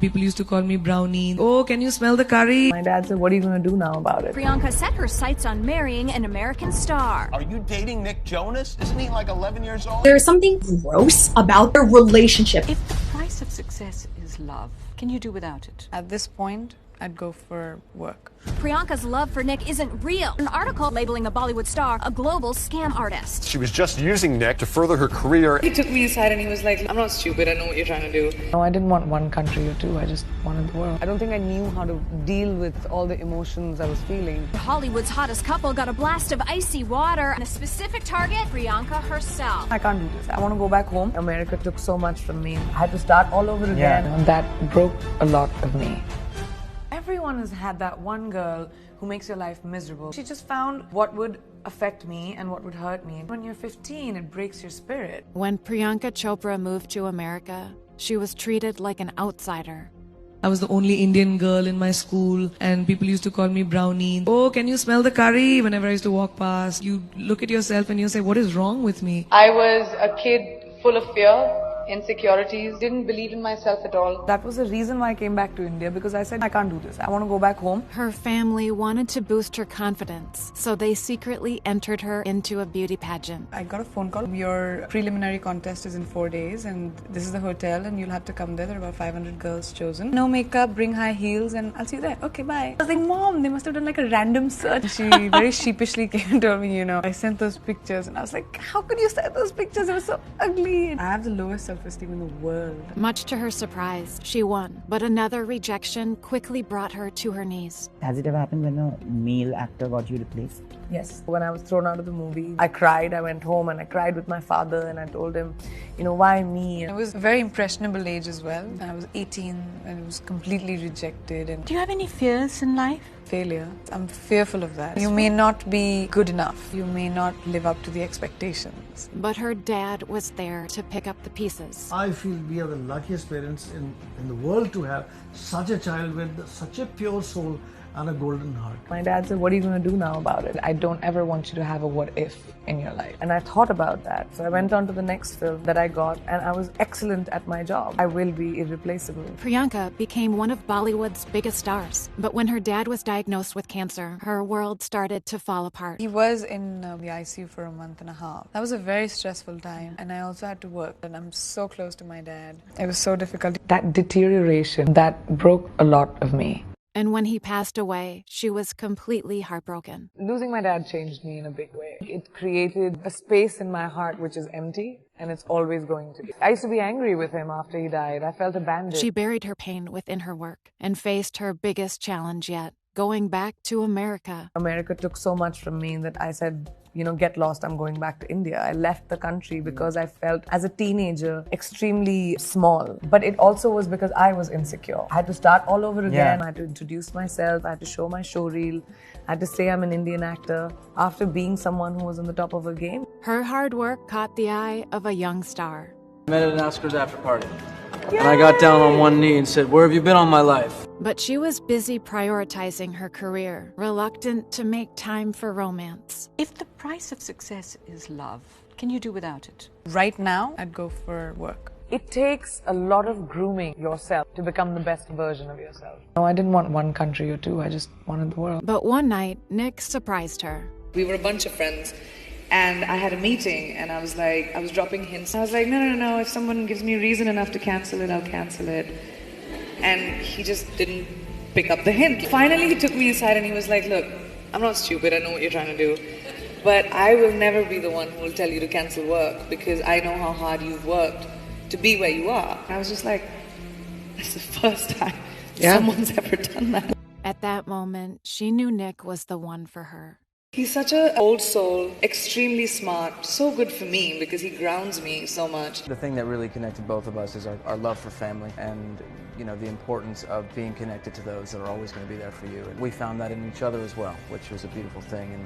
People used to call me brownie. Oh, can you smell the curry? My dad said, what are you going to do now about it? Priyanka set her sights on marrying an American star. Are you dating Nick Jonas? Isn't he like 11 years old? There's something gross about their relationship. If the price of success is love, can you do without it? At this point, I'd go for work. Priyanka's love for Nick isn't real. An article labeling the Bollywood star a global scam artist. She was just using Nick to further her career. He took me aside and he was like, I'm not stupid, I know what you're trying to do. No, I didn't want one country or two, I just wanted the world. I don't think I knew how to deal with all the emotions I was feeling. Hollywood's hottest couple got a blast of icy water and a specific target, Priyanka herself. I can't do this. I want to go back home. America took so much from me. I had to start all over again. And that broke a lot of me. Everyone has had that one girl who makes your life miserable. She just found what would affect me and what would hurt me. When you're 15, it breaks your spirit. When Priyaka Chopra moved to America, she was treated like an outsider. I was the only Indian girl in my school, and people used to call me brownie. Oh, can you smell the curry? Whenever I used to walk past, you look at yourself and you say, what is wrong with me? I was a kid full of fear, insecurities, didn't believe in myself at all. That was the reason why I came back to India, because I said, I can't do this. I want to go back home. Her family wanted to boost her confidence, so they secretly entered her into a beauty pageant. I got a phone call. Your preliminary contest is in 4 days, and this is the hotel, and you'll have to come there. There are about 500 girls chosen. No makeup, bring high heels, and I'll see you there. Okay, bye. I was like, Mom, they must have done like a random search. She very sheepishly came and told me, I sent those pictures, and I was like, how could you send those pictures? It was so ugly. I have the lowest self-esteem in the world. Much to her surprise, she won, but another rejection quickly brought her to her knees. Has it ever happened when a male actor got you replaced? Yes. When I was thrown out of the movie, I cried. I went home and I cried with my father, and I told him, why me? I was a very impressionable age as well. I was 18 and I was completely rejected. And Do you have any fears in life? Failure. I'm fearful of that. You may not be good enough. You may not live up to the expectations. But her dad was there to pick up the pieces. I feel we are the luckiest parents in the world to have such a child with such a pure soul and a golden heart. My dad said, what are you going to do now about it? I don't ever want you to have a what if in your life. And I thought about that. So I went on to the next film that I got, and I was excellent at my job. I will be irreplaceable. Priyanka became one of Bollywood's biggest stars. But when her dad was diagnosed with cancer, her world started to fall apart. He was in the ICU for a month and a half. That was a very stressful time, and I also had to work. And I'm so close to my dad. It was so difficult. That deterioration, that broke a lot of me. And when he passed away, she was completely heartbroken. Losing my dad changed me in a big way. It created a space in my heart which is empty, and it's always going to be. I used to be angry with him after he died. I felt abandoned. She buried her pain within her work and faced her biggest challenge yet, going back to America. America took so much from me that I said, get lost, I'm going back to India. I left the country because I felt, as a teenager, extremely small. But it also was because I was insecure. I had to start all over again. I had to introduce myself. I had to show my showreel. I had to say I'm an Indian actor after being someone who was on the top of her game. Her hard work caught the eye of a young star. I met at an Oscars after party. Yay! And I got down on one knee and said, where have you been all my life? But she was busy prioritizing her career, reluctant to make time for romance. If the price of success is love, can you do without it? Right now, I'd go for work. It takes a lot of grooming yourself to become the best version of yourself. No, I didn't want one country or two, I just wanted the world. But one night, Nick surprised her. We were a bunch of friends, and I had a meeting, and I was dropping hints. I was like, no, if someone gives me reason enough to cancel it, I'll cancel it. And he just didn't pick up the hint. Finally, he took me aside and he was like, look, I'm not stupid, I know what you're trying to do. But I will never be the one who will tell you to cancel work, because I know how hard you've worked to be where you are. I was just like, that's the first time someone's ever done that. At that moment, she knew Nick was the one for her. He's such an old soul, extremely smart, so good for me because he grounds me so much. The thing that really connected both of us is our love for family and, the importance of being connected to those that are always going to be there for you. And we found that in each other as well, which was a beautiful thing, and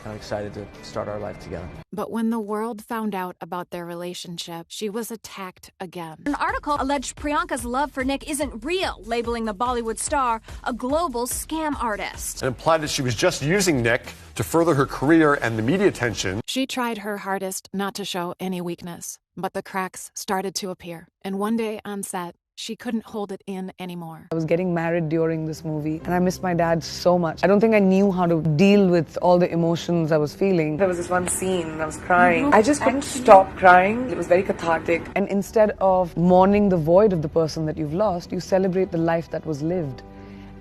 kind of excited to start our life together. But when the world found out about their relationship, she was attacked again. An article alleged Priyanka's love for Nick isn't real, labeling the Bollywood star a global scam artist. It implied that she was just using Nick to further her career and the media attention. She tried her hardest not to show any weakness, but the cracks started to appear. And one day on set, she couldn't hold it in anymore. I was getting married during this movie and I missed my dad so much. I don't think I knew how to deal with all the emotions I was feeling. There was this one scene and I was crying. I just couldn't stop crying. It was very cathartic. And instead of mourning the void of the person that you've lost, you celebrate the life that was lived.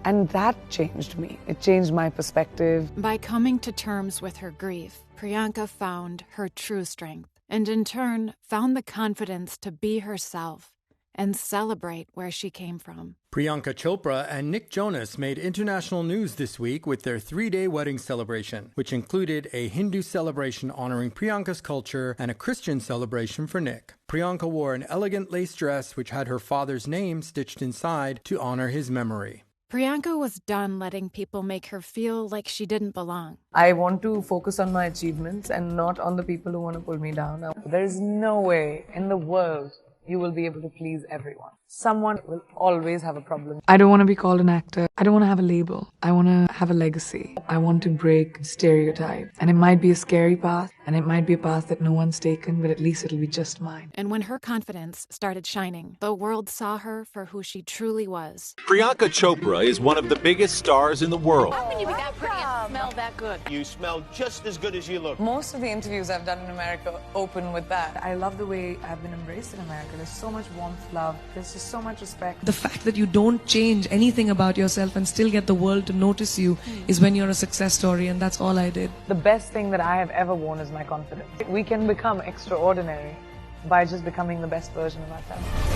And that changed me. It changed my perspective. By coming to terms with her grief, Priyanka found her true strength and in turn found the confidence to be herself and celebrate where she came from. Priyaka Chopra and Nick Jonas made international news this week with their 3-day wedding celebration, which included a Hindu celebration honoring Priyanka's culture and a Christian celebration for Nick. Priyanka wore an elegant lace dress which had her father's name stitched inside to honor his memory. Priyanka was done letting people make her feel like she didn't belong. I want to focus on my achievements and not on the people who want to pull me down. Now, there is no way in the world you will be able to please everyone. Someone will always have a problem. I don't want to be called an actor. I don't want to have a label. I want to have a legacy. I want to break stereotype. And it might be a scary path, and it might be a path that no one's taken, but at least it'll be just mine. And when her confidence started shining, the world saw her for who she truly was. Priyaka Chopra is one of the biggest stars in the world. How can you be that pretty and smell that good? You smell just as good as you look. Most of the interviews I've done in America open with that. I love the way I've been embraced in America. There's so much warmth, love. There's just so much respect. The fact that you don't change anything about yourself and still get the world to notice you is when you're a success story, and that's all I did. The best thing that I have ever worn is my confidence. We can become extraordinary by just becoming the best version of ourselves.